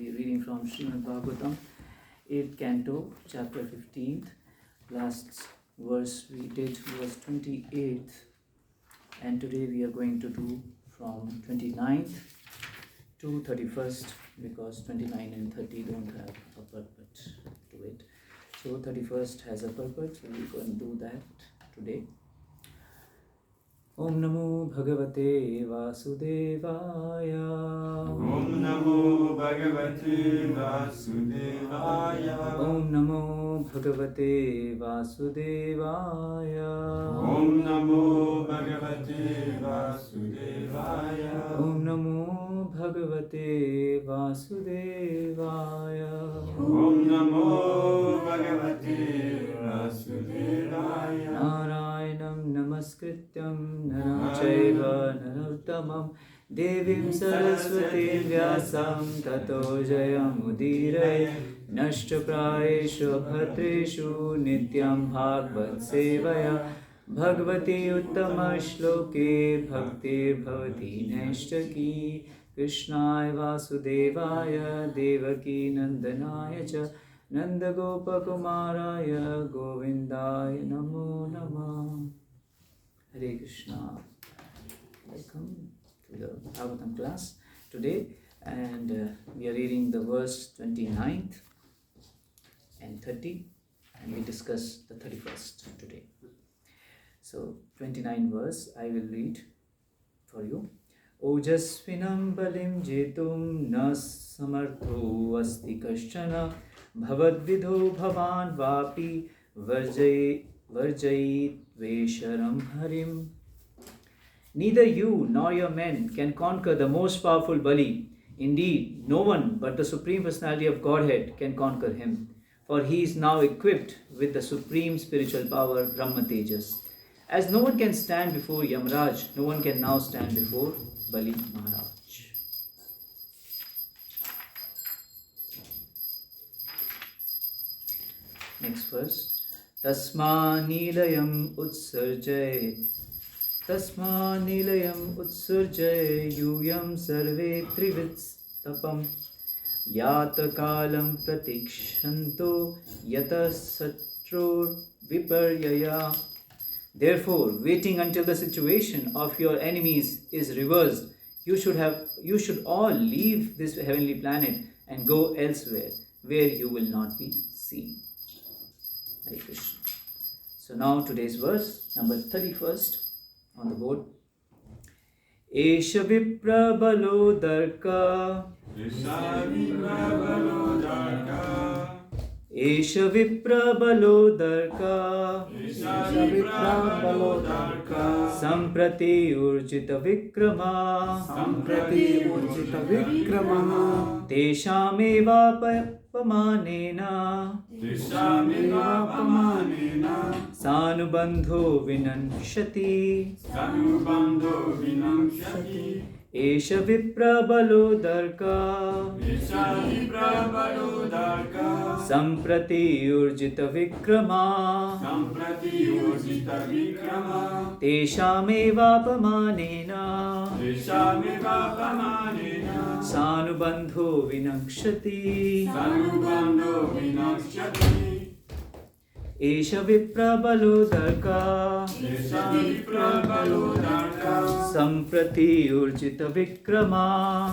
be reading from Srimad Bhagavatam, 8th Canto, chapter 15th. Last verse we did was 28th, and today we are going to do from 29th to 31st, because 29 and 30 don't have a purport to it. So 31st has a purport, so we're going to do that today. Om Namo Bhagavate Vasudevaya. Om Namo Bhagavate Vasudevaya. Om Namo Bhagavate Vasudevaya. Om Namo Bhagavate Vasudevaya. Om Namo Bhagavate Vasudevaya. Om Namo Bhagavate Vasudevaya. Narayanam Namaskrityam Naram Chaiva Narottamam Devim Saraswati Vyasam Tato Jayam Udiraya Nashtaprayeshu Bhatreshu Nityam Bhagavad Sevaya Bhagavati Uttama Shloke Bhaktir Bhavati Nashtaki Krishnaya Vasudevaya Devaki Nandanaya Cha Nanda Gopakumaraya Govindaya Namo Namah. Hare Krishna. Welcome to the Bhagavatam class today, and we are reading the verse 29th and 30, and we discuss the 31st today. So 29 verse I will read for you. Ojasvinam balim jetum na samartho asti kaschana bhavadvidho bhavan vapi varjayit vesharam harim. Neither you nor your men can conquer the most powerful Bali. Indeed, no one but the Supreme Personality of Godhead can conquer him, for he is now equipped with the supreme spiritual power Brahma Tejas. As no one can stand before Yamraj, no one can now stand before Bali Maharaj. Next verse. Tasma nilayam utsarjay yuyam sarve trivits tapam yata kalam pratikshanto yata satror viparyaya. Therefore, waiting until the situation of your enemies is reversed, you should all leave this heavenly planet and go elsewhere where you will not be seen. Hare Krishna. So now today's verse, number 31st on the board. Esha vipra balo darka. Esha vipra balo darka. Esha vipra balo darka. Esha vipra balo darka. Samprati urjita vikrama. Samprati urjita vikrama. Teshameva pamanena. Teshameva pamanena. Sanubandho vinanshati. Sanubandho vinanshati. Esha vipra balo darka. Esha vipra balo darka. Samprati urjita vikrama. Samprati urjita vikrama. Teshameva pamanena. Teshameva pamanena. Sanubandho vinakshati. Sanubandho vinakshati. Esha vipra balo darka. Esha vipra balo darka. Samprati urjita vikrama.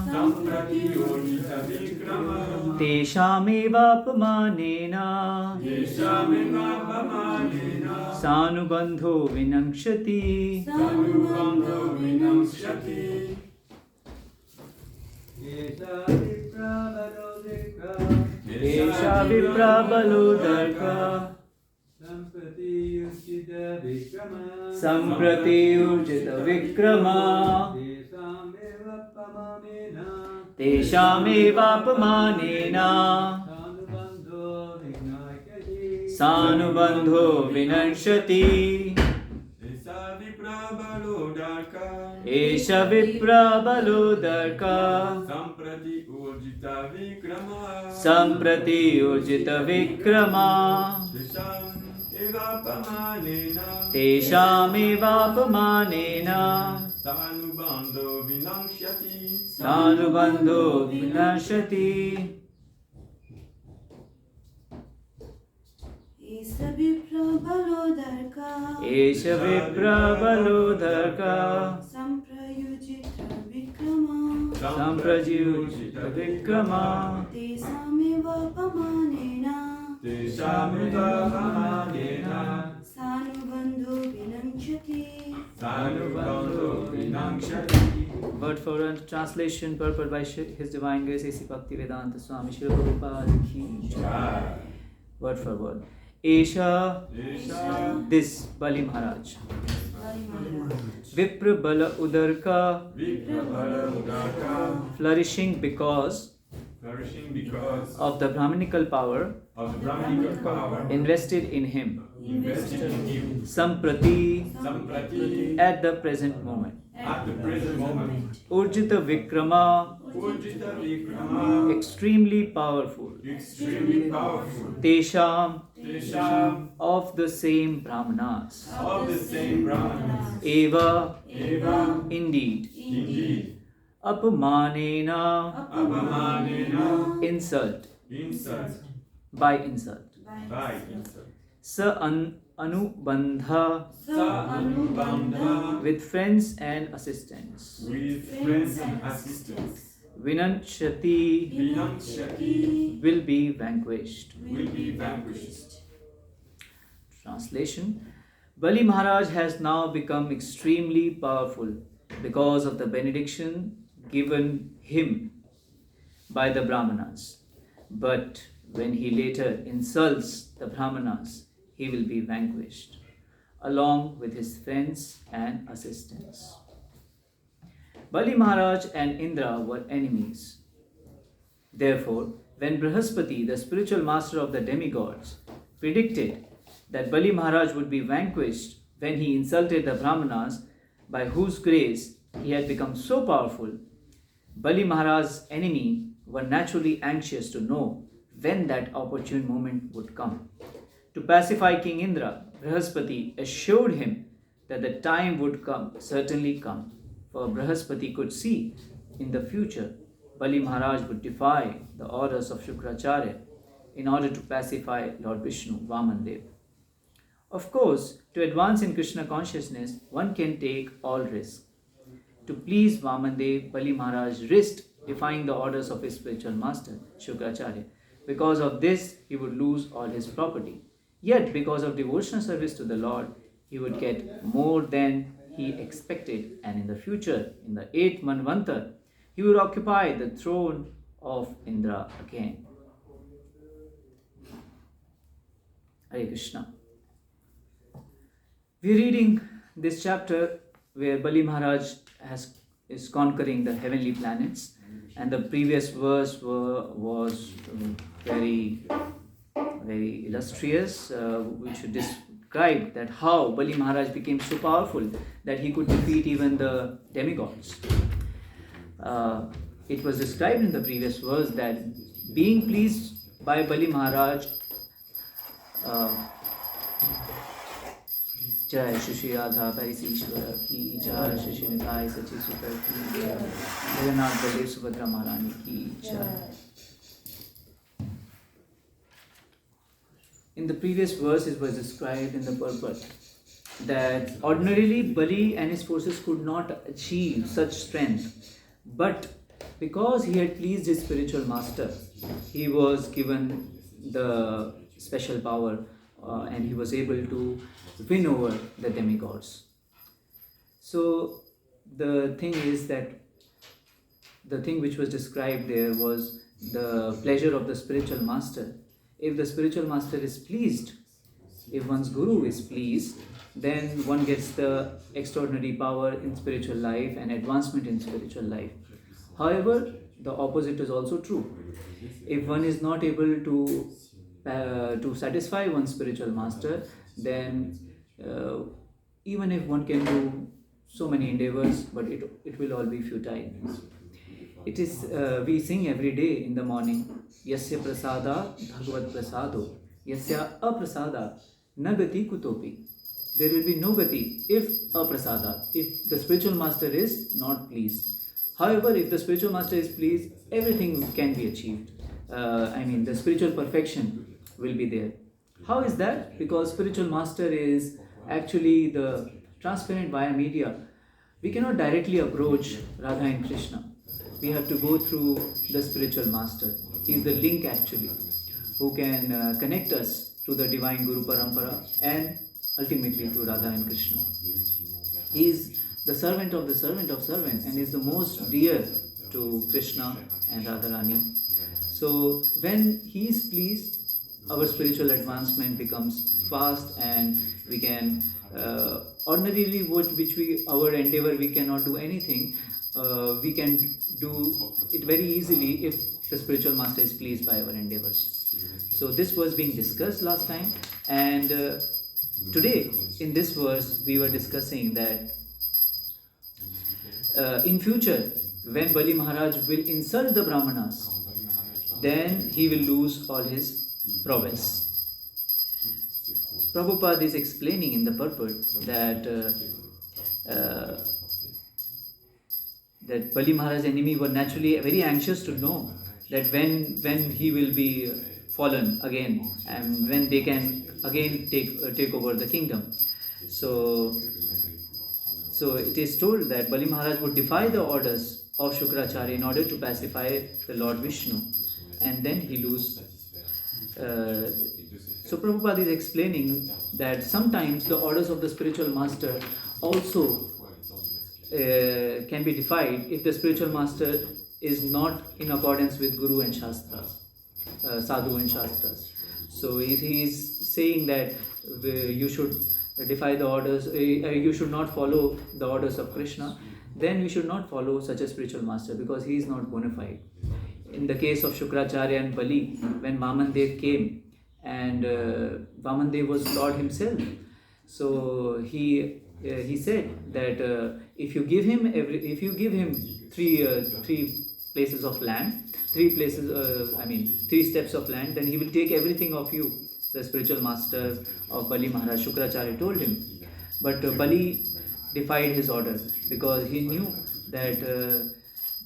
Samprati urjita vikrama. Teshameva pamanena. Teshameva pamanena. Sanubandho vinakshati. Sanubandho vinakshati. Esha vipra balo darka. Samprati urjita vikrama. Teshameva pamanena. Sanubandho vinakshati. Esha vipra balo darka. Esha vipra balo darka. Samprati urjita vikrama. Samprati urjita vikrama. Teshameva pamanena. Teshameva pamanena. Sanubandho vinakshati. Sanubandho vinashati. Esa viprabalodarka Esha viprabalodarka Samprayujita vikrama Samprajyujita vikrama Tesamiva pamanena Teshamita Pamanena Sanubandhu vinamchati Sanubandhu Vinamshati. Word for word translation purport by His Divine Grace A.C. Bhaktivedanta Swami Srila Prabhupada ki jai. Word for word. Esha, Esha this Bali Maharaj. Bali Maharaj Vipra Bala Udarka, Viprabhaladaka, flourishing because flourishing because of the Brahminical power of the Brahminical power invested in him. invested in him. Samprati, Samprati at the present moment. at the present moment. Urjita Vikrama, Ujita Vikrama, extremely powerful. extremely powerful. Tesham, Tesham of the same Brahmanas. of the same Brahmanas. Eva, Eva indeed. indeed. Apamanena, Apamanena insult. insult By insult. by insult. Sa anubandha, Sa anubandha with friends and assistants. with friends and assistants. Vinanchati, Vinamshati will be vanquished. will be vanquished. Translation: Bali Maharaj has now become extremely powerful because of the benediction given him by the Brahmanas. But when he later insults the Brahmanas, he will be vanquished, along with his friends and assistants. Bali Maharaj and Indra were enemies. Therefore, when Brihaspati, the spiritual master of the demigods, predicted that Bali Maharaj would be vanquished when he insulted the Brahmanas, by whose grace he had become so powerful, Bali Maharaj's enemy were naturally anxious to know when that opportune moment would come. To pacify King Indra, Brihaspati assured him that the time would certainly come, for Brihaspati could see in the future Bali Maharaj would defy the orders of Shukracharya in order to pacify Lord Vishnu, Vamandev. Of course, to advance in Krishna consciousness, one can take all risks. To please Vamandev, Bali Maharaj risked defying the orders of his spiritual master, Shukracharya. Because of this, he would lose all his property. Yet, because of devotional service to the Lord, he would get more than he expected, and in the future, in the 8th Manvanta, he would occupy the throne of Indra again. Hare Krishna. We are reading this chapter where Bali Maharaj is conquering the heavenly planets, and the previous verse was very illustrious, which described that how Bali Maharaj became so powerful that he could defeat even the demigods. It was described in the previous verse that being pleased by Bali Maharaj, Jai Shri Radha Parisishwara ki Jai, Shri Nitai Sachi Sukar ki Jai, Jagannath Baladev Subhadra Maharani ki Jai. In the previous verse, it was described in the purport that ordinarily Bali and his forces could not achieve such strength, but because he had pleased his spiritual master, he was given the special power and he was able to win over the demigods. So the thing is that the thing which was described there was the pleasure of the spiritual master. If the spiritual master is pleased, if one's guru is pleased, then one gets the extraordinary power in spiritual life and advancement in spiritual life. However, the opposite is also true. If one is not able to satisfy one's spiritual master, then even if one can do so many endeavors, but it will all be futile. It is, we sing every day in the morning, Yasya prasada bhagavad prasado, Yasya aprasada nagati kutopi. There will be no gati if aprasada, if the spiritual master is not pleased. However, if the spiritual master is pleased, everything can be achieved. The spiritual perfection will be there. How is that? Because spiritual master is actually the transparent via media. We cannot directly approach Radha and Krishna. We have to go through the spiritual master. He is the link actually, who can connect us to the divine Guru Parampara and ultimately to Radha and Krishna. He is the servant of servant and is the most dear to Krishna and Radharani. So when he is pleased, our spiritual advancement becomes fast, and we can ordinarily our endeavor we cannot do anything. We can do it very easily if the spiritual master is pleased by our endeavors. So this was being discussed last time, and today in this verse we were discussing that in future, when Bali Maharaj will insult the Brahmanas, then he will lose all his prowess. Prabhupada is explaining in the purport that that Bali Maharaj's enemy were naturally very anxious to know that when he will be fallen again and when they can again take over the kingdom. So it is told that Bali Maharaj would defy the orders of Shukracharya in order to pacify the Lord Vishnu, and then he lose. So Prabhupada is explaining that sometimes the orders of the spiritual master also can be defied if the spiritual master is not in accordance with Guru and Shastras, Sadhu and Shastras. So if he is saying that you should defy the orders, you should not follow the orders of Krishna, then we should not follow such a spiritual master because he is not bona fide. In the case of Shukracharya and Bali, when Vamandev came, and Vamandev was Lord himself, so he said that if you give him three places of land, three steps of land, then he will take everything of you. The spiritual master of Bali Maharaj, Shukracharya, told him. But Bali defied his order because he knew that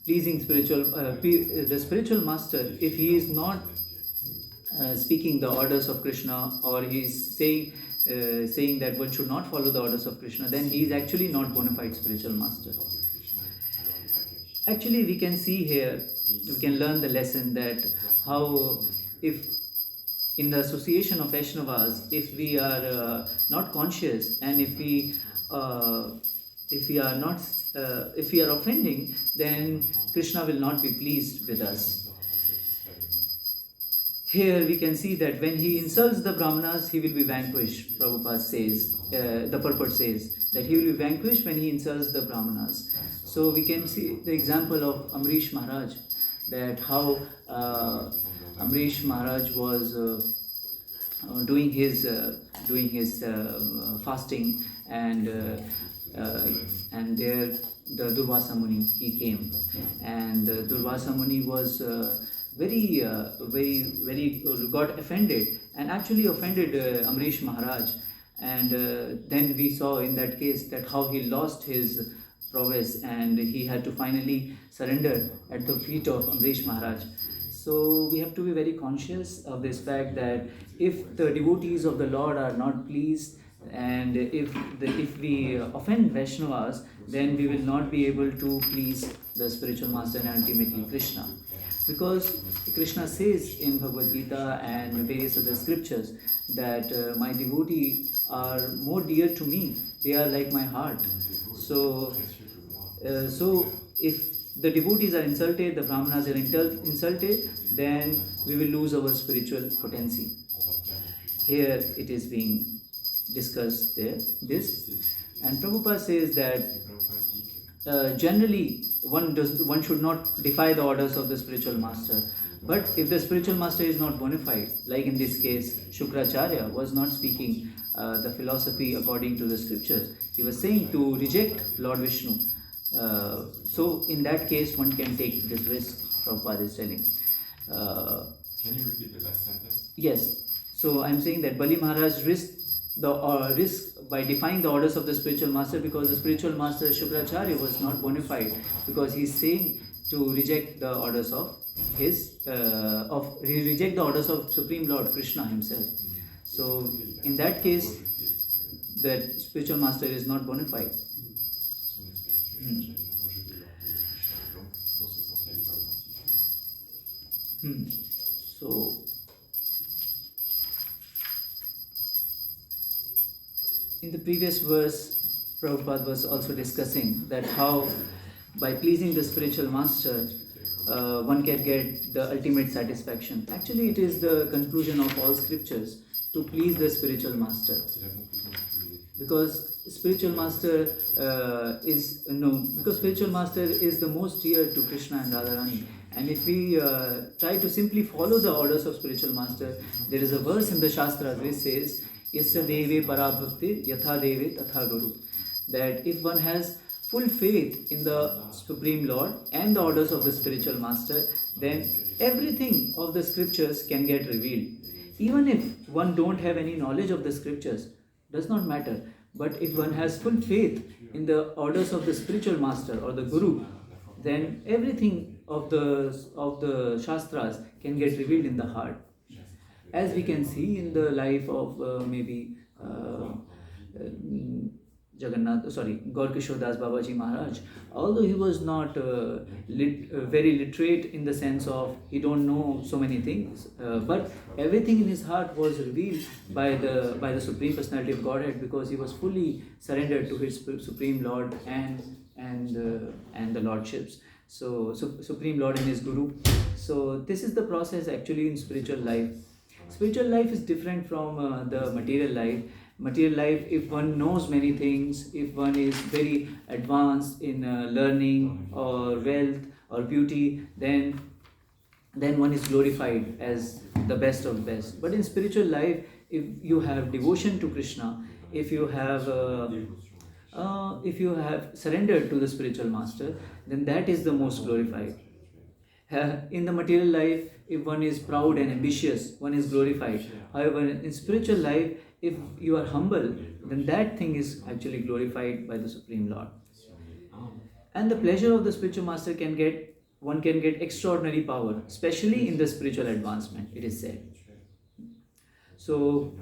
pleasing the spiritual master, if he is not speaking the orders of Krishna, or he is saying that one should not follow the orders of Krishna, then he is actually not bona fide spiritual master. Actually, we can see here, we can learn the lesson that how if in the association of Vaishnavas, if we are not conscious and if we are offending, then Krishna will not be pleased with us. Here we can see that when he insults the Brahmanas, he will be vanquished. Prabhupada says, the purport says that he will be vanquished when he insults the Brahmanas. So we can see the example of Amrish Maharaj, that how Amrish Maharaj was doing his fasting, and there the Durvasa Muni, he came, and Durvasa Muni was very got offended, and actually offended Amrish Maharaj, and then we saw in that case that how he lost his prowess and he had to finally surrender at the feet of Amrish Maharaj. So we have to be very conscious of this fact that if the devotees of the Lord are not pleased, and if we offend Vaishnavas, then we will not be able to please the spiritual master and ultimately Krishna. Because Krishna says in Bhagavad Gita and various other scriptures that my devotee are more dear to me, they are like my heart. So if the devotees are insulted, the Brahmanas are insulted, then we will lose our spiritual potency. Here it is being discussed there, this. And Prabhupada says that generally one should not defy the orders of the spiritual master. But if the spiritual master is not bona fide, like in this case, Shukracharya was not speaking the philosophy according to the scriptures. He was saying to reject Lord Vishnu. So in that case, one can take this risk, Prabhupada is telling. Can you repeat the last sentence? Yes. So I'm saying that Bali Maharaj risked by defying the orders of the spiritual master, because the spiritual master Shukracharya was not bona fide, because he's saying to reject the orders of reject the orders of Supreme Lord Krishna himself. So in that case, that spiritual master is not bona fide. Son spirituel, rejeter l'orgueil de Krishna. Donc, dans ce sens-là, il n'est pas authentique. So, in the previous verse, Prabhupada was also discussing that how by pleasing the spiritual master, one can get the ultimate satisfaction. Actually, it is the conclusion of all scriptures to please the spiritual master. Because spiritual master because spiritual master is the most dear to Krishna and Radharani. And if we try to simply follow the orders of spiritual master, there is a verse in the Shastras which says, Yasya deve parabhakti yatha deve tatha guru. That if one has full faith in the Supreme Lord and the orders of the spiritual master, then everything of the scriptures can get revealed. Even if one don't have any knowledge of the scriptures, does not matter. But if one has full faith in the orders of the spiritual master or the guru, then everything of the Shastras can get revealed in the heart. As we can see in the life of Gaur Kishore Das Babaji Maharaj, although he was not very literate in the sense of he don't know so many things, but everything in his heart was revealed by the Supreme Personality of Godhead, because he was fully surrendered to his Supreme Lord and the Lordships. So Supreme Lord and his Guru. So this is the process actually in spiritual life. Spiritual life is different from the material life. Material life, if one knows many things, if one is very advanced in learning or wealth or beauty, then one is glorified as the best of the best. But in spiritual life, if you have devotion to Krishna, if you have surrendered to the spiritual master, then that is the most glorified. In the material life, if one is proud and ambitious, one is glorified. However, in spiritual life, if you are humble, then that thing is actually glorified by the Supreme Lord. And the pleasure of the spiritual master one can get extraordinary power, especially in the spiritual advancement, it is said. So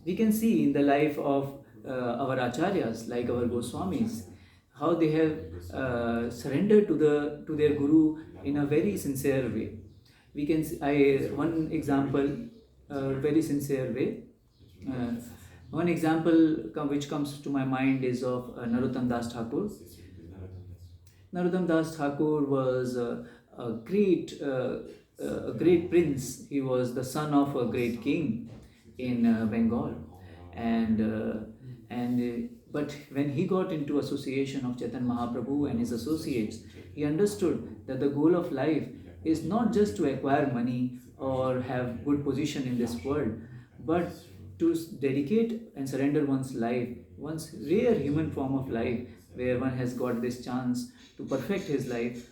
we can see in the life of our acharyas, like our Goswamis, how they have surrendered to their guru in a very sincere way. We can see one example, very sincere way. One example which comes to my mind is of Narottam Das Thakur. Narottam Das Thakur was a great prince. He was the son of a great king in Bengal, but when he got into association of Chaitanya Mahaprabhu and his associates, he understood that the goal of life is not just to acquire money or have good position in this world, but to dedicate and surrender one's life, one's rare human form of life, where one has got this chance to perfect his life,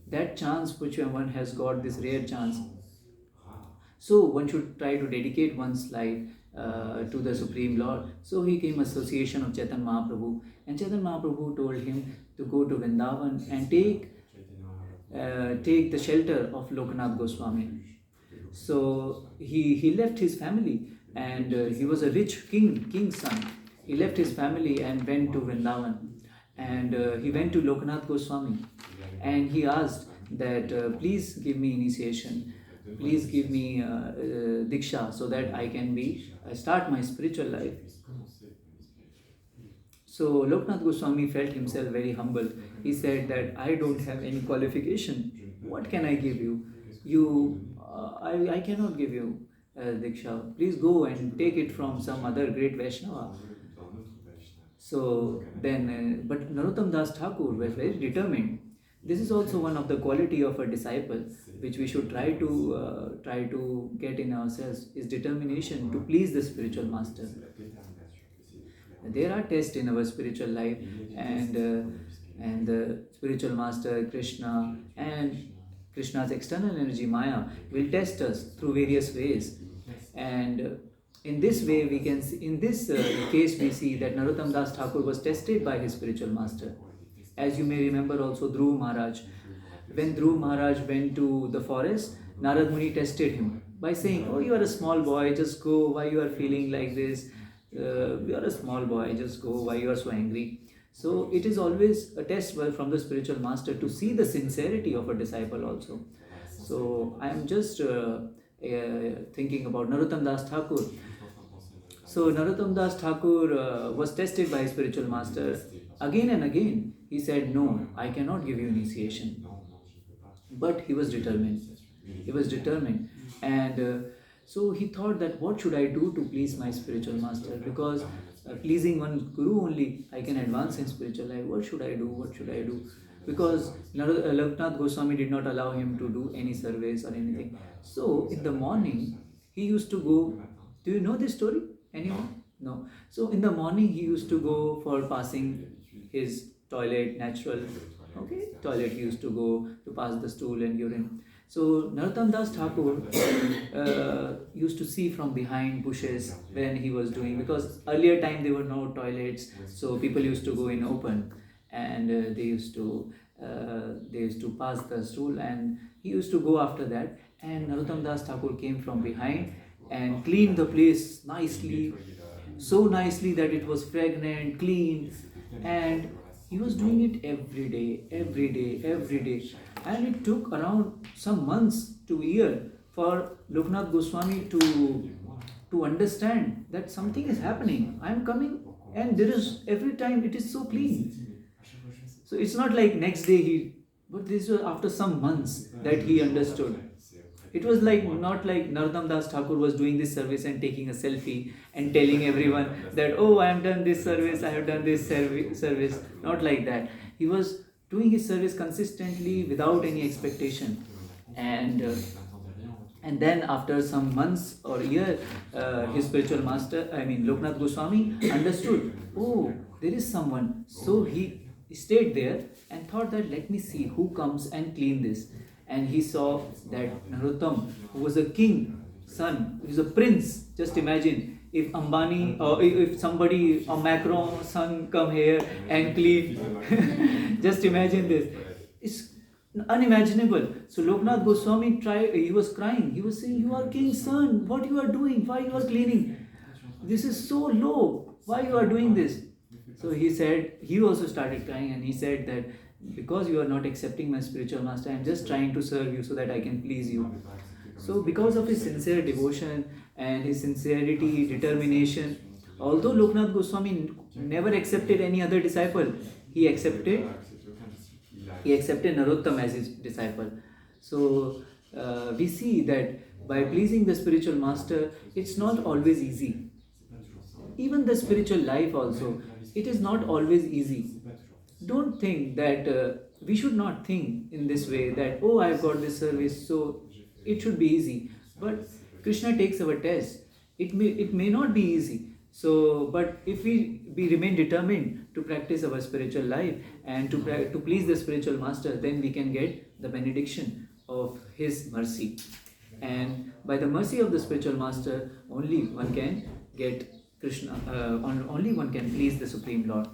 that chance which one has got, this rare chance. So one should try to dedicate one's life to the Supreme Lord. So he came association of Chaitanya Mahaprabhu, and Chaitanya Mahaprabhu told him to go to Vrindavan and take the shelter of Lokanath Goswami. So he left his family, and he was a rich king's son. He left his family and went to Vrindavan, and he went to Lokanath Goswami, and he asked that please give me initiation, please give me diksha, so that I can start my spiritual life. So Lokanath Goswami felt himself very humble. He said that I don't have any qualification. What can I give you? I cannot give you diksha. Please go and take it from some other great Vaishnava. So then, but Narottam Das Thakur was very determined. This is also one of the quality of a disciple, which we should try to get in ourselves, is determination to please the spiritual master. There are tests in our spiritual life, and the spiritual master Krishna and Krishna's external energy Maya will test us through various ways. And in this way, we can see, in this case, we see that Narottam Das Thakur was tested by his spiritual master. As you may remember also Dhruv Maharaj. When Dhruv Maharaj went to the forest, Narad Muni tested him by saying, oh, you are a small boy, just go, why you are feeling like this? You are a small boy, just go, why you are so angry? So it is always a test from the spiritual master to see the sincerity of a disciple also. So I am just thinking about Narottam Das Thakur. So Narottam Das Thakur was tested by his spiritual master again and again. He said, no, I cannot give you initiation. But he was determined. He was determined. And so he thought that what should I do to please my spiritual master? Because pleasing one guru only, I can advance in spiritual life. What should I do? What should I do? Because Loknath Goswami did not allow him to do any service or anything. So in the morning, he used to go. Do you know this story? Anyone? No. So in the morning, he used to go for passing his toilet, natural. Okay, toilet. He used to go to pass the stool and urine. So Narottam Das Thakur used to see from behind bushes when he was doing, because earlier time there were no toilets, so people used to go in open, and they used to pass the stool, and he used to go after that. And Narottam Das Thakur came from behind and cleaned the place nicely, so nicely that it was fragrant, clean, and he was doing it every day, every day, every day. And it took around some months to a year for Loknath Goswami to understand that something is happening. I am coming, and there is every time it is so clean. So it's not like next day but this was after some months that he understood. It was like not like Narottam Das Thakur was doing this service and taking a selfie and telling everyone that, oh, I have done this service, I have done this service. Not like that. He was doing his service consistently without any expectation. And then after some months or year, his spiritual master, Loknath Goswami understood, oh, there is someone. So he stayed there and thought that let me see who comes and clean this. And he saw that Narottam, who was a king son, he was a prince. Just imagine if Ambani or if somebody, a Macron son come here and clean. Just imagine this. It's unimaginable. So Loknath Goswami he was crying. He was saying, you are king's son. What you are doing? Why you are cleaning? This is so low. Why you are doing this? So he said, he also started crying, and he said that because you are not accepting my spiritual master, I am just trying to serve you so that I can please you. So because of his sincere devotion and his sincerity, determination, although Loknath Goswami never accepted any other disciple, he accepted Narottam as his disciple. So we see that by pleasing the spiritual master, it's not always easy. Even the spiritual life also, it is not always easy. Don't think that we should not think in this way that, oh, I've got this service, so it should be easy. But Krishna takes our test. It may not be easy. So, but if we remain determined to practice our spiritual life and to please the spiritual master, then we can get the benediction of his mercy. And by the mercy of the spiritual master, only one can get Krishna, only one can please the Supreme Lord.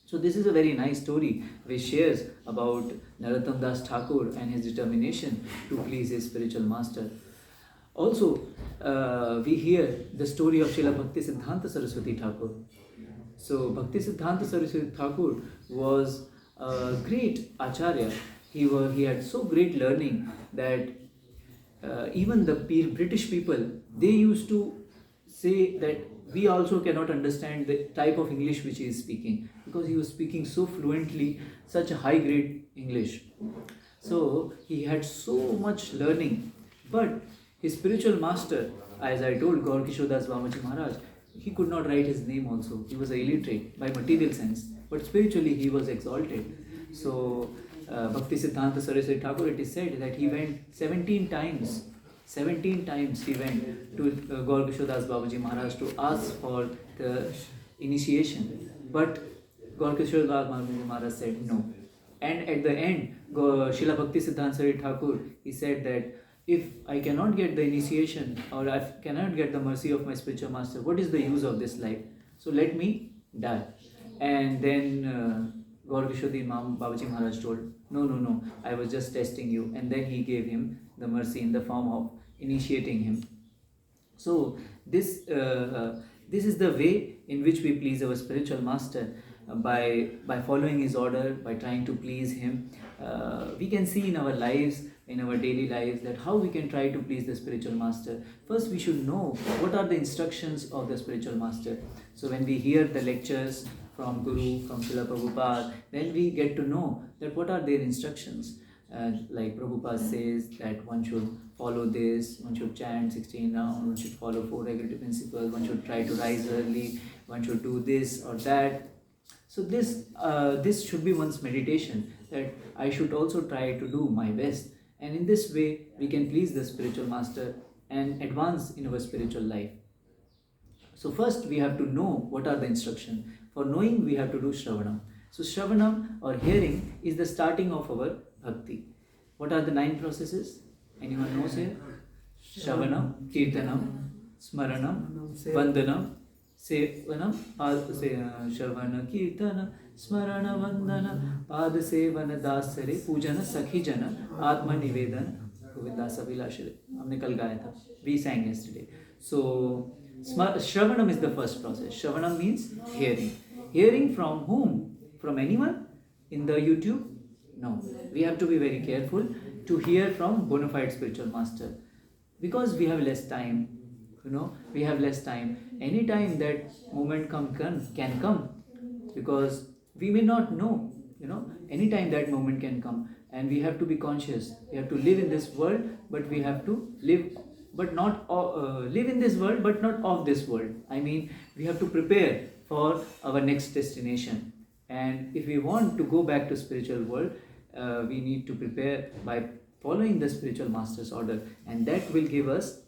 So this is a very nice story which shares about Narottam Das Thakur and his determination to please his spiritual master. Also, we hear the story of Srila Bhakti Siddhanta Saraswati Thakur. So Bhakti Siddhanta Saraswati Thakur was a great acharya. He had so great learning that even the British people, they used to say that we also cannot understand the type of English which he is speaking, because he was speaking so fluently, such a high grade English. So he had so much learning. But his spiritual master, as I told, Gaur Kishore Das Babaji Maharaj, he could not write his name also. He was illiterate by material sense, but spiritually he was exalted. So Bhakti Siddhanta Saraswati Thakur, it is said that he went 17 times. 17 times he went to Gaur Kishore Das Babaji Maharaj to ask for the initiation. But Gaur Kishore Das Babaji Maharaj said no. And at the end, Srila Bhakti Siddhanta Saraswati Thakur, he said that if I cannot get the initiation or I cannot get the mercy of my spiritual master, what is the use of this life? So let me die. And then Gaur Kishore Babaji Maharaj told, no, I was just testing you. And then he gave him the mercy in the form of initiating him. So this is the way in which we please our spiritual master, by following his order, by trying to please him. We can see in our lives, in our daily lives, that how we can try to please the spiritual master. First, we should know what are the instructions of the spiritual master. So when we hear the lectures from Guru, from Srila Prabhupada, then we get to know that what are their instructions. Like Prabhupada says that one should follow this, one should chant 16 rounds, one should follow 4 regulatory principles, one should try to rise early, one should do this or that. So this should be one's meditation, that I should also try to do my best. And in this way, we can please the spiritual master and advance in our spiritual life. So first we have to know what are the instructions. For knowing, we have to do Shravanam. So Shravanam or hearing is the starting of our bhakti. What are the 9 processes? Anyone knows here? Shravanam, Kirtanam, Smaranam, Vandanam, Sevanam, Shravana, Kirtana, Smarana, Vandana, Pada Sevana, Dasare, Pujana, Sakhijana, Atma Nivedana, Govindasa Vilashare. हमने कल गाया था. We sang yesterday. So Shravanam is the first process. Shravanam means hearing. Hearing from whom? From anyone? In the YouTube? No. We have to be very careful to hear from bona fide spiritual master, because we have less time. We have less time. Any time that moment can come, because we may not know. Any time that moment can come, and we have to be conscious. We have to live in this world, but we have to live, but not live in this world, but not of this world. I mean, we have to prepare for our next destination. And if we want to go back to spiritual world, we need to prepare by following the spiritual master's order, and that will give us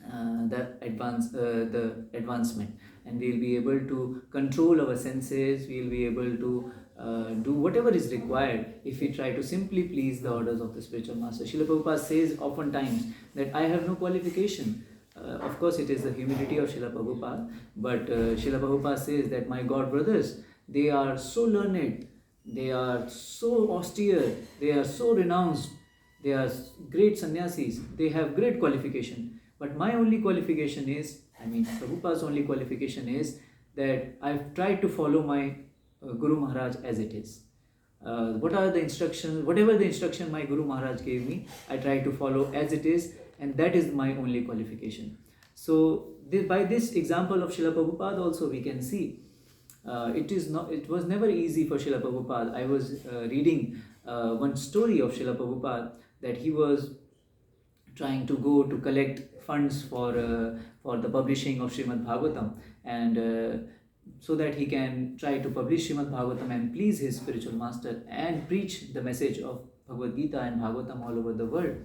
the advancement, and we'll be able to control our senses. We'll be able to do whatever is required if we try to simply please the orders of the spiritual master. Srila Prabhupada says oftentimes that I have no qualification. Of course, it is the humility of Srila Prabhupada, but Srila Prabhupada says that my God brothers, they are so learned, they are so austere, they are so renounced, they are great sannyasis, they have great qualification. But my only qualification is, Prabhupada's only qualification is that I've tried to follow my Guru Maharaj as it is. What are the instructions? Whatever the instruction my Guru Maharaj gave me, I try to follow as it is, and that is my only qualification. So by this example of Srila Prabhupada also we can see it was never easy for Srila Prabhupada. I was reading one story of Srila Prabhupada, that he was trying to go to collect funds for the publishing of Srimad Bhagavatam, and so that he can try to publish Srimad Bhagavatam and please his spiritual master and preach the message of Bhagavad Gita and Bhagavatam all over the world.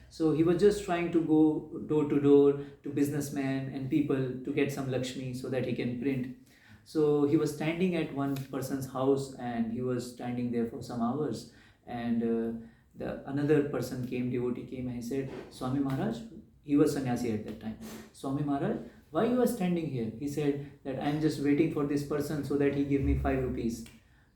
So he was just trying to go door to door to businessmen and people to get some Lakshmi so that he can print. So he was standing at one person's house, and he was standing there for some hours, and another person came, devotee came, and he said, Swami Maharaj, he was sannyasi at that time. Swami Maharaj, why you are standing here? He said that I am just waiting for this person so that he give me 5 rupees.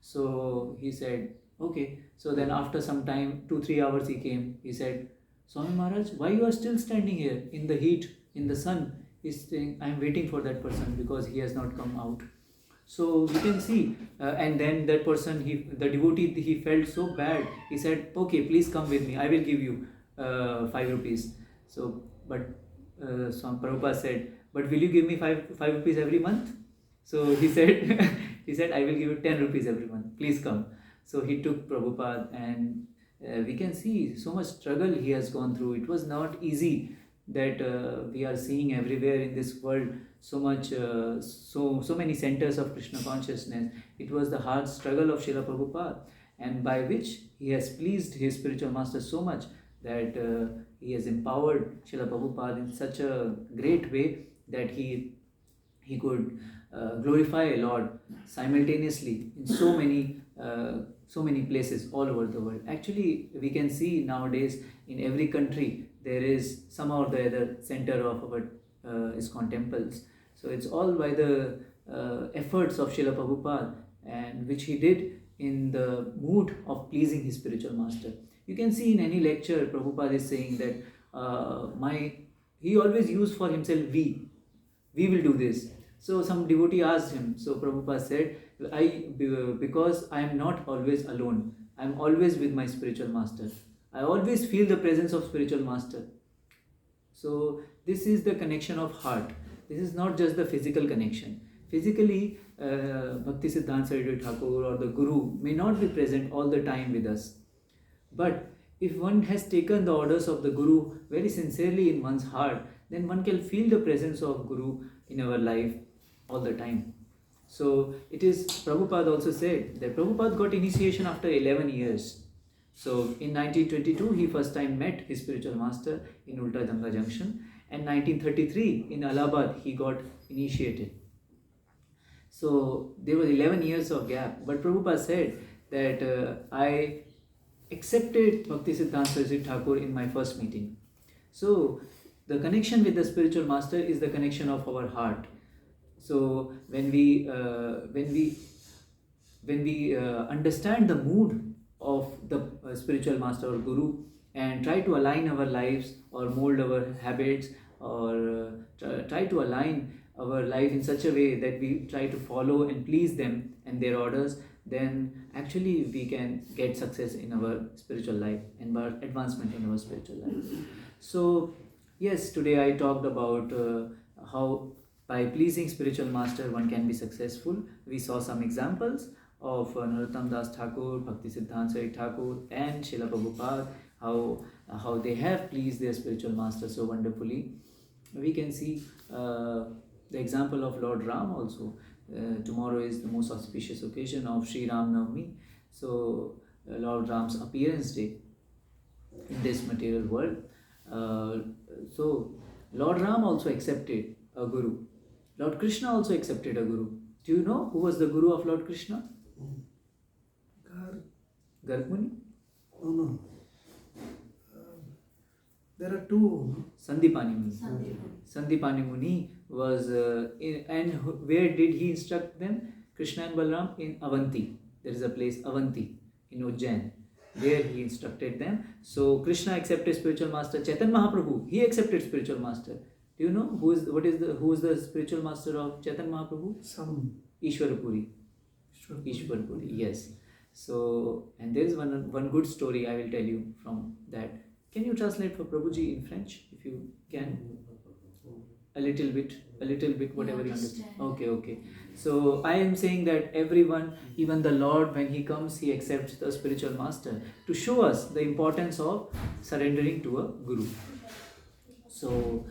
So he said, okay. So then after some time, 2-3 hours he came. He said, Swami Maharaj, why you are still standing here in the heat, in the sun? He's saying, I am waiting for that person because he has not come out. So we can see, and then that person, the devotee, he felt so bad. He said, okay, please come with me. I will give you 5 rupees. So, but Swami Prabhupada said, but will you give me 5 rupees every month? So he said, I will give you 10 rupees every month. Please come. So he took Prabhupada, and we can see so much struggle he has gone through. It was not easy that we are seeing everywhere in this world so much, so many centers of Krishna consciousness. It was the hard struggle of Srila Prabhupada, and by which he has pleased his spiritual master so much that he has empowered Srila Prabhupada in such a great way that he could glorify Lord simultaneously in so many places all over the world. Actually, we can see nowadays in every country there is somehow or the other center of our ISKCON temples. So it's all by the efforts of Srila Prabhupada, and which he did in the mood of pleasing his spiritual master. You can see in any lecture, Prabhupada is saying that he always used for himself we will do this. So some devotee asked him, so Prabhupada said, because I am not always alone, I am always with my spiritual master. I always feel the presence of spiritual master. So this is the connection of heart. This is not just the physical connection. Physically, Bhakti Siddhanta Saraswati Thakur or the Guru may not be present all the time with us. But if one has taken the orders of the Guru very sincerely in one's heart, then one can feel the presence of Guru in our life all the time. So it is, Prabhupada also said that Prabhupada got initiation after 11 years. So in 1922, he first time met his spiritual master in Ulta Danga Junction, and 1933 in Allahabad he got initiated. So there was 11 years of gap, but Prabhupada said that I accepted Bhakti Siddhanta Saraswati Thakur in my first meeting. So the connection with the spiritual master is the connection of our heart. So when we understand the mood of the spiritual master or guru and try to align our lives or mold our habits or try to align our life in such a way that we try to follow and please them and their orders, then actually we can get success in our spiritual life and advancement in our spiritual life. So yes, today I talked about how by pleasing spiritual master one can be successful. We saw some examples of Narottam Das Thakur, Bhakti Siddhanta Saraswati Thakur and Srila Prabhupada, how they have pleased their spiritual master so wonderfully. We can see the example of Lord Ram also. Tomorrow is the most auspicious occasion of Sri Ram Navami. So Lord Ram's appearance day in this material world. So Lord Ram also accepted a guru. Lord Krishna also accepted a guru. Do you know who was the guru of Lord Krishna? Garg Muni? No. There are two. Sandipani Muni. Sandipani Muni was, and where did he instruct them? Krishna and Balaram in Avanti. There is a place, Avanti, in Ujjain. There he instructed them. So Krishna accepted spiritual master. Chaitanya Mahaprabhu, he accepted spiritual master. Do you know who is the spiritual master of Chaitanya Mahaprabhu? Some. Ishwarapuri. Ishwarapuri, yes. So, and there is one good story I will tell you from that. Can you translate for Prabhuji in French, if you can? A little bit, whatever you understand. Okay. So I am saying that everyone, even the Lord, when he comes, he accepts the spiritual master to show us the importance of surrendering to a guru. So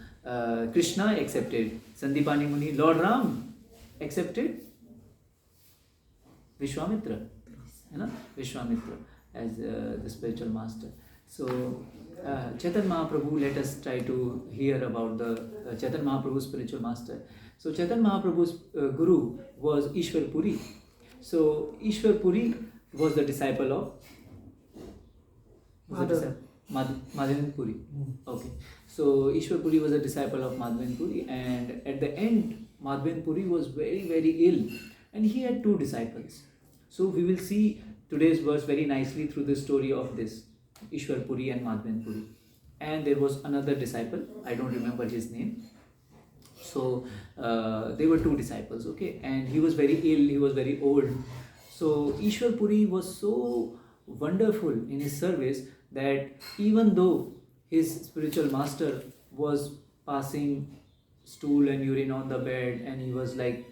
Krishna accepted Sandipani Muni. Lord Ram accepted Vishwamitra, Vishwamitra as the spiritual master. So Chaitanya Mahaprabhu, let us try to hear about the Chaitanya Mahaprabhu's spiritual master. So Chaitanya Mahaprabhu's guru was Ishwar Puri. So Ishwar Puri was the disciple of Madhavan Puri. Okay. So Ishwar Puri was a disciple of Madhavan Puri, and at the end Madhavan Puri was very, very ill, and he had two disciples. So we will see today's verse very nicely through the story of this Ishwar Puri and Madhavan Puri. And there was another disciple, I don't remember his name. So they were two disciples, okay, and he was very ill, he was very old. So Ishwar Puri was so wonderful in his service that even though his spiritual master was passing stool and urine on the bed and he was like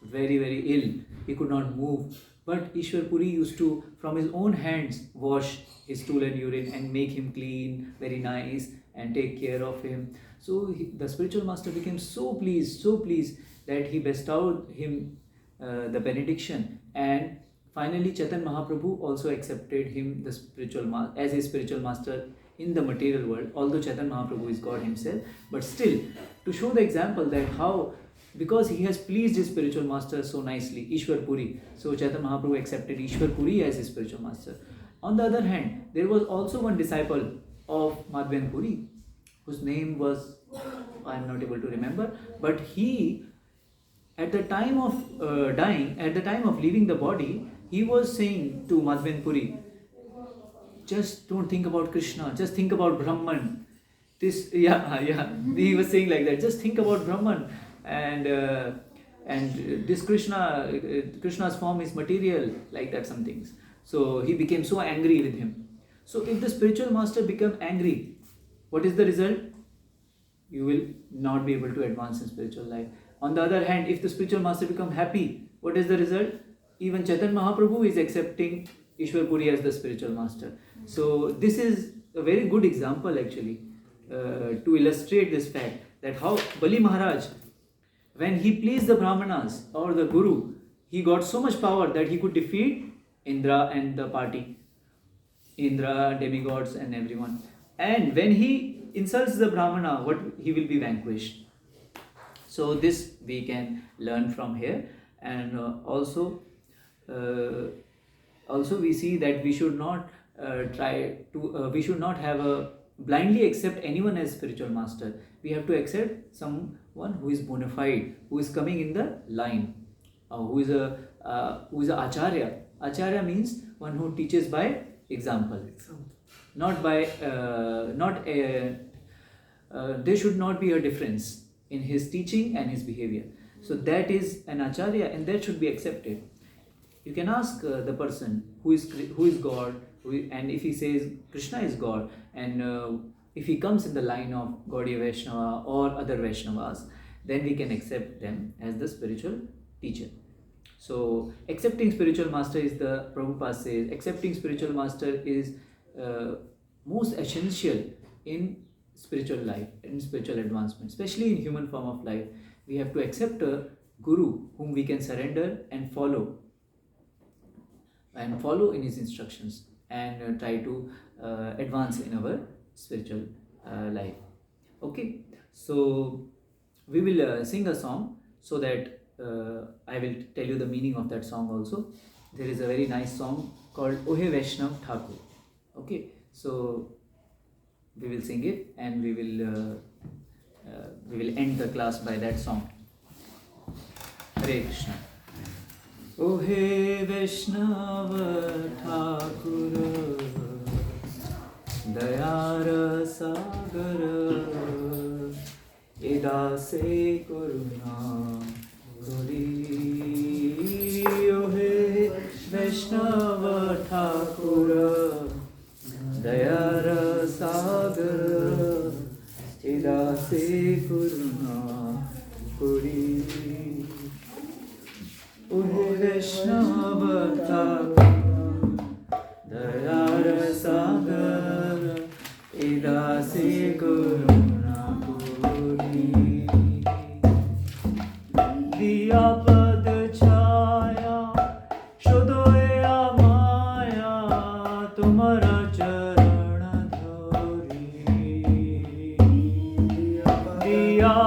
very, very ill, he could not move, but Ishwar Puri used to from his own hands wash his stool and urine and make him clean, very nice, and take care of him. So the spiritual master became so pleased that he bestowed him the benediction, and finally Chaitanya Mahaprabhu also accepted him as his spiritual master in the material world. Although Chaitanya Mahaprabhu is God himself, but still to show the example that how, because he has pleased his spiritual master so nicely, Ishwar Puri, so Chaitanya Mahaprabhu accepted Ishwar Puri as his spiritual master. On the other hand, there was also one disciple of Madhavan Puri whose name was, I am not able to remember, but he, at the time of dying, at the time of leaving the body, he was saying to Madhavan Puri, just don't think about Krishna, just think about Brahman. This, yeah, he was saying like that, just think about Brahman, and this Krishna's form is material, like that, some things. So he became so angry with him. So if the spiritual master become angry, what is the result? You will not be able to advance in spiritual life. On the other hand, if the spiritual master become happy, what is the result? Even Chaitanya Mahaprabhu is accepting Ishwar Puri as the spiritual master. So this is a very good example actually to illustrate this fact that how Bali Maharaj, when he pleased the Brahmanas or the Guru, he got so much power that he could defeat Indra and the party, Indra, demigods and everyone. And when he insults the Brahmana, what he will be vanquished. So this we can learn from here, and also we see that we should not we should not have a blindly accept anyone as spiritual master. We have to accept someone who is bona fide, who is coming in the line, who is a acharya. Acharya means one who teaches by example, not by there should not be a difference in his teaching and his behavior. So that is an acharya, and that should be accepted. You can ask the person who is God, and if he says Krishna is God, and if he comes in the line of Gaudiya Vaishnava or other Vaishnavas, then we can accept them as the spiritual teacher. So accepting spiritual master is, the Prabhupada says, accepting spiritual master is most essential in spiritual life, in spiritual advancement, especially in human form of life. We have to accept a guru whom we can surrender and follow in his instructions, and try to advance in our spiritual life. Okay, so we will sing a song, so that I will tell you the meaning of that song also. There is a very nice song called Ohe Vaishnav Thakur. Okay, so we will sing it, and we will end the class by that song. Hare Krishna. O He Vaishnava Thakur, Dayara Sagar, Edase Karuna Kori. O He Vaishnava Thakur, Dayara Sagar, Edase Karuna Kori. O Vaishnava Thakur, Dayara Sagar, Edase Karuna Kori. Diya Pad Chaya, Shodoya Maya, Tumara Charan Dhori. Diya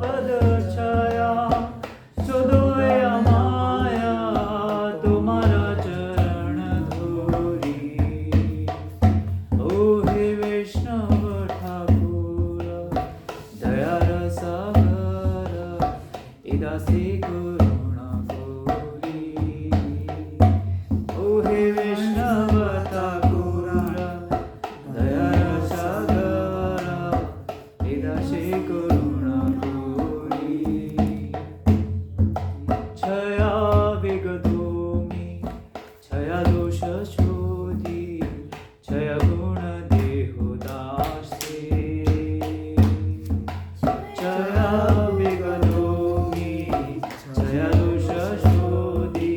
Pad Chaya, Shodoya Maya, Tumara Charan Dhori. O He Vaishnava Thakur, Dayara Sagar, Edase Karuna Kori. O He Vaishnava Thakur, Dayara Sagar, Edase Karuna Kori. Chaya Vigadomi, Chaya Dosha Shodhi, Chaya Guna Deho Dase. Chaya Vigadomi, Chaya Dosha Shodhi,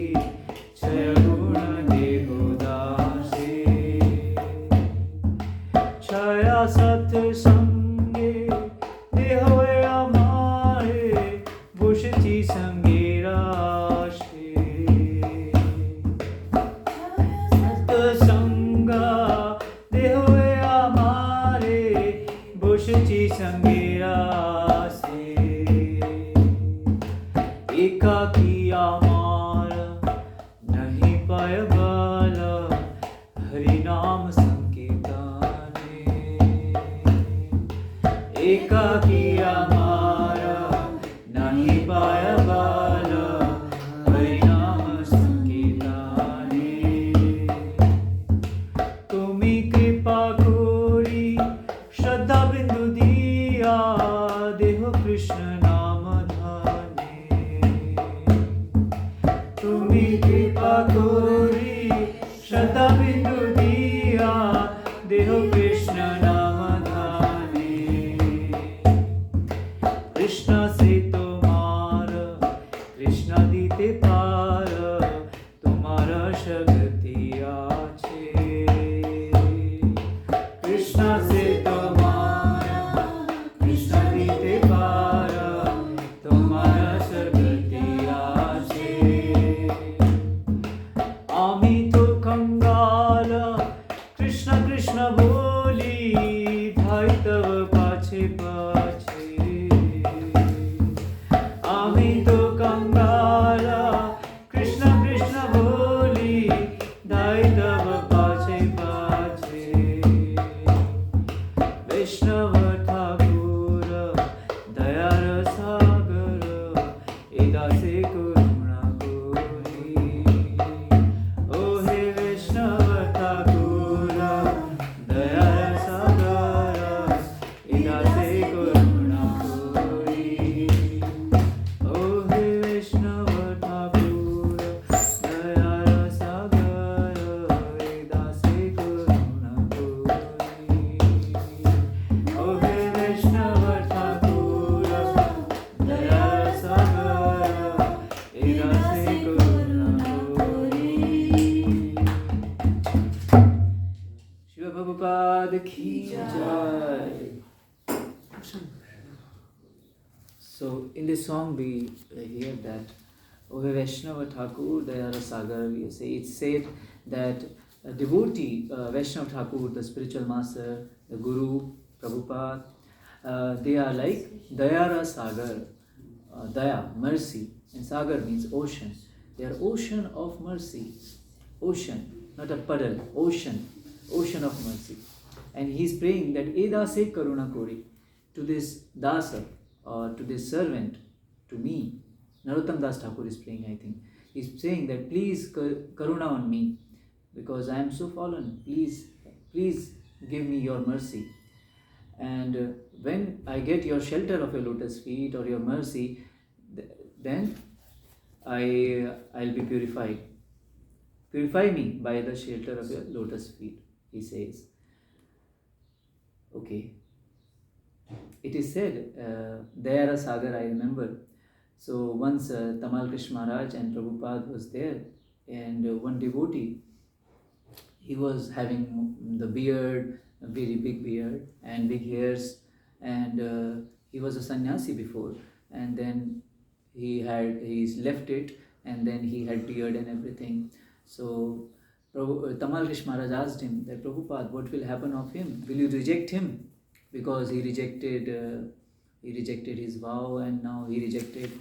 Chaya Guna Deho Dase. Chaya Sat Sange, Dehoe Amare, Bushti Sange Rashe. Sat Sanga, Dehoe Amare, Bushti Sange Rashe. Ekaki Amara, Nahi Paya Bala, Hari Naam Sankirtane. Ekaki Amara, Nahi Paya Bala, Hari Naam Sankirtane. Tumi pache. Ami to kangala, Krishna Krishna boli, Daitava pache pache. Vaishnava Thakura, Dayara Sagara, Edase Karuna Kori. Oh hey Vaishnava Thakura, Dayara Sagara, Edase Karuna Kori. Oh hey Vaishnava Thakura, Dayara Sagara, Edase Karuna Kori. Oh hey Vaishnava Thakura, Dayara Sagara, Edase Karuna Kori. Shiva Prabhupada ki jai. So in this song we hear that O Vaishnava Thakur Dayara Sagar, we say it's said that a devotee, Vaishnava Thakur, the spiritual master, the Guru, Prabhupada, they are like Dayara Sagar, Daya, mercy, and Sagar means ocean. They are ocean of mercy, ocean, not a puddle, ocean, ocean of mercy. And he is praying that Edase Karuna Kori, to this Dasa, or to this servant, to me. Narottam Das Thakur is praying, I think. He's saying that please Karuna on me, because I am so fallen. Please give me your mercy. And when I get your shelter of your lotus feet or your mercy, then I'll be purified. Purify me by the shelter of your lotus feet, he says. Okay. It is said, Dayara Sagar, I remember. So once Tamal Krishna Maharaj and Prabhupada was there, and one devotee, he was having the beard, a very big beard and big hairs, and he was a sannyasi before, and then he's left it, and then he had beard and everything. So Tamal Krishna Maharaj asked him that, Prabhupada, what will happen of him? Will you reject him? Because he rejected his vow, and now he rejected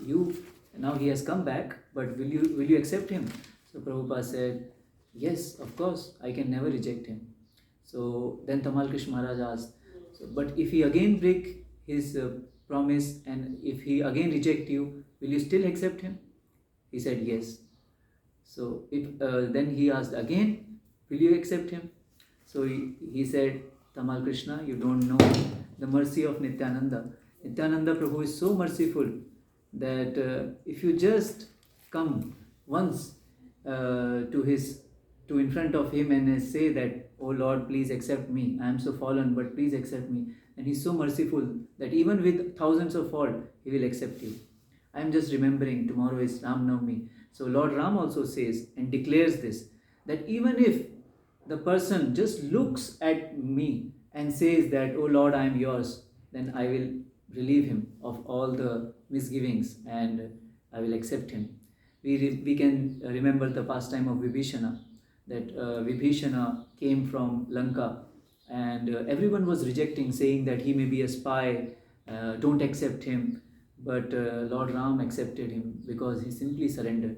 you. Now he has come back, but will you accept him? So Prabhupada said, yes, of course, I can never reject him. So then Tamal Krishna Maharaj asked, but if he again break his promise, and if he again reject you, will you still accept him? He said yes. So then he asked again, will you accept him? So he said, Tamal Krishna, you don't know the mercy of Nityananda. Nityananda Prabhu is so merciful that if you just come once to in front of him and say that, oh Lord, please accept me. I am so fallen, but please accept me. And he's so merciful that even with thousands of fault, he will accept you. I am just remembering tomorrow is Ram Navami. So Lord Ram also says and declares this, that even if the person just looks at me and says that, oh Lord, I am yours, then I will relieve him of all the misgivings and I will accept him. We can remember the pastime of Vibhishana, that Vibhishana came from Lanka, and everyone was rejecting, saying that he may be a spy, don't accept him. But Lord Ram accepted him because he simply surrendered.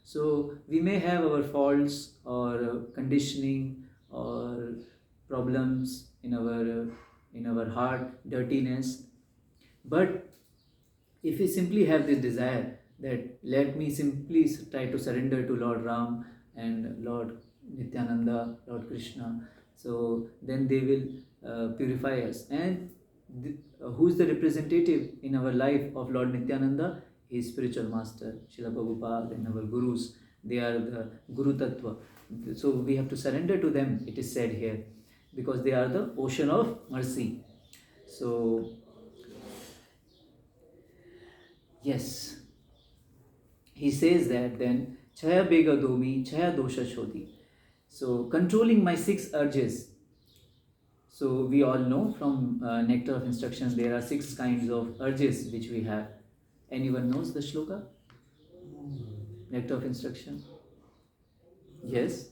So we may have our faults or conditioning or problems in our heart, dirtiness, but if we simply have this desire that let me simply try to surrender to Lord Ram and Lord Nityananda, Lord Krishna, so then they will purify us. And who is the representative in our life of Lord Nityananda? His spiritual master, Srila Prabhupada, and our gurus. They are the Guru Tattva. So we have to surrender to them, it is said here, because they are the ocean of mercy. So, yes, he says that then, Chaya Bega Domi, Chaya Dosha Shodhi. So, controlling my 6 urges. So, we all know from Nectar of Instructions, there are 6 kinds of urges which we have. Anyone knows the shloka? Nectar of Instruction? Yes?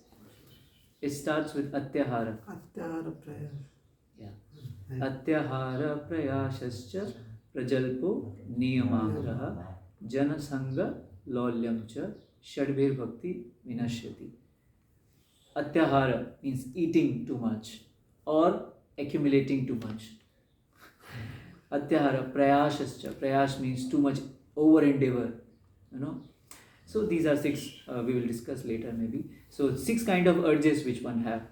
It starts with Atyahara. Atyahara prayer. Yeah. Atyahara prayashascha prajalpo niyamagraha janasanga lolyamcha shadbir bhakti vinashyati. Atyahara means eating too much or accumulating too much. Atyahara prayashascha. Prayash means too much over endeavor. So these are six, we will discuss later maybe. So 6 kind of urges which one have,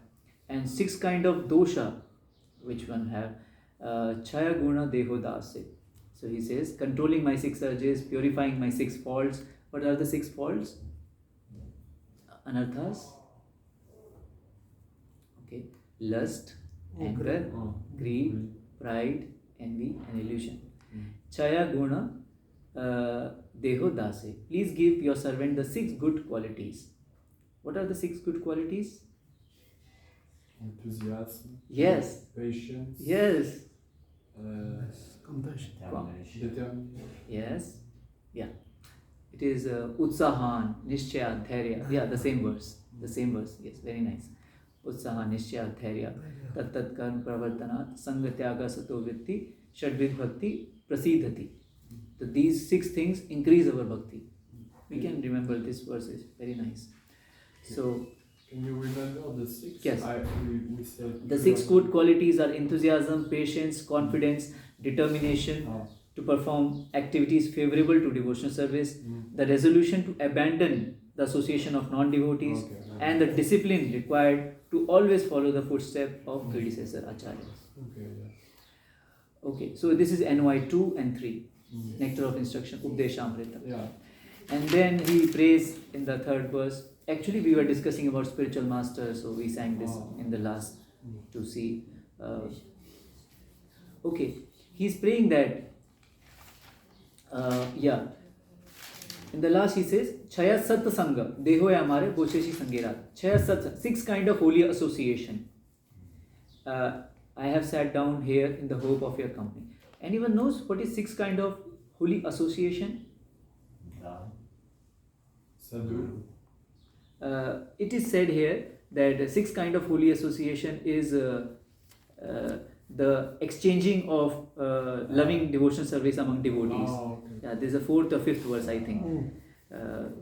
and 6 kind of dosha which one have. Chaya guna deho dase. So he says, controlling my 6 urges, purifying my 6 faults. What are the 6 faults? Anarthas. Okay. Lust, anger, greed, pride, envy, and illusion. Chaya guna deho dase. Please give your servant the 6 good qualities. What are the 6 good qualities? Enthusiasm. Yes. Patience. Yes. Compassion. Determination. Yes. Yeah. It is utsahan, nishchaya, dharya. Yeah, the same verse. The same verse. Yes, very nice. Utsahan, nishchaya, dharya. Tat tat karma pravartanat, sanga tyaga sato vritti, shadvid bhakti prasidhati. So these 6 things increase our bhakti. We can remember this verse is very nice. So, can you remember the 6? Yes. We said the 6 good qualities are enthusiasm, patience, confidence, determination to perform activities favorable to devotional service, the resolution to abandon the association of non-devotees, and the discipline required to always follow the footsteps of predecessor acharyas. Okay, so this is NY 2 and 3, Nectar of Instruction, Updeshamrita. Yeah. And then he prays in the 3rd verse. Actually, we were discussing about spiritual master, so we sang this in the last to see. Okay, he's praying that, in the last he says, Chaya Sat Sangha, Deho Amare Bosheshi Sangera. Chaya Sat, 6 kind of holy association. I have sat down here in the hope of your company. Anyone knows what is 6 kind of holy association? Sadhu. It is said here that 6 kind of holy association is the exchanging of loving devotional service among devotees. Yeah, there's a 4th or 5th verse, I think.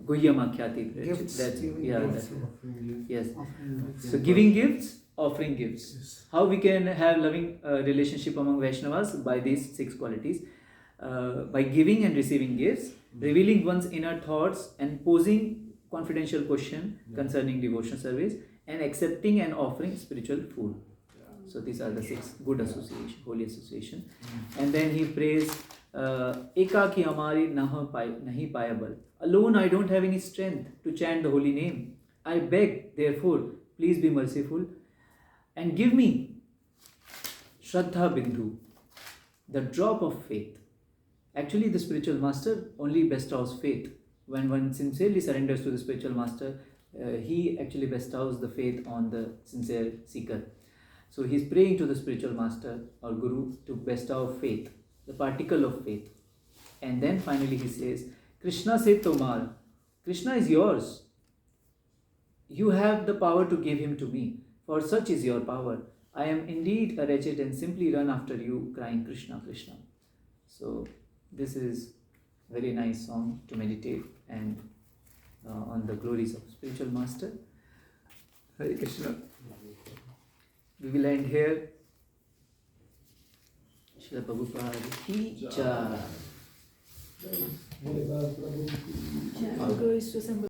Guhyam Akhyati. Gifts. That's Giving gifts. gifts. Yes. Offering gifts. So giving gifts, offering gifts. Yes. How we can have loving relationship among Vaishnavas? By these 6 qualities. By giving and receiving gifts, revealing one's inner thoughts and posing confidential question concerning devotional service, and accepting and offering spiritual food. So these are the 6 good association, holy association. And then he prays, Ekaki amari nahi payabal. Alone I don't have any strength to chant the holy name. I beg, therefore, please be merciful and give me Shraddha Bindhu, the drop of faith. Actually, the spiritual master only bestows faith. When one sincerely surrenders to the spiritual master, he actually bestows the faith on the sincere seeker. So he is praying to the spiritual master or guru to bestow faith, the particle of faith. And then finally he says, Krishna se tomar, Krishna is yours. You have the power to give him to me, for such is your power. I am indeed a wretched and simply run after you, crying Krishna, Krishna. So this is very nice song to meditate and on the glories of spiritual master. Hare Krishna. We will end here. Srila Prabhupada ki jai. All glories to Assembled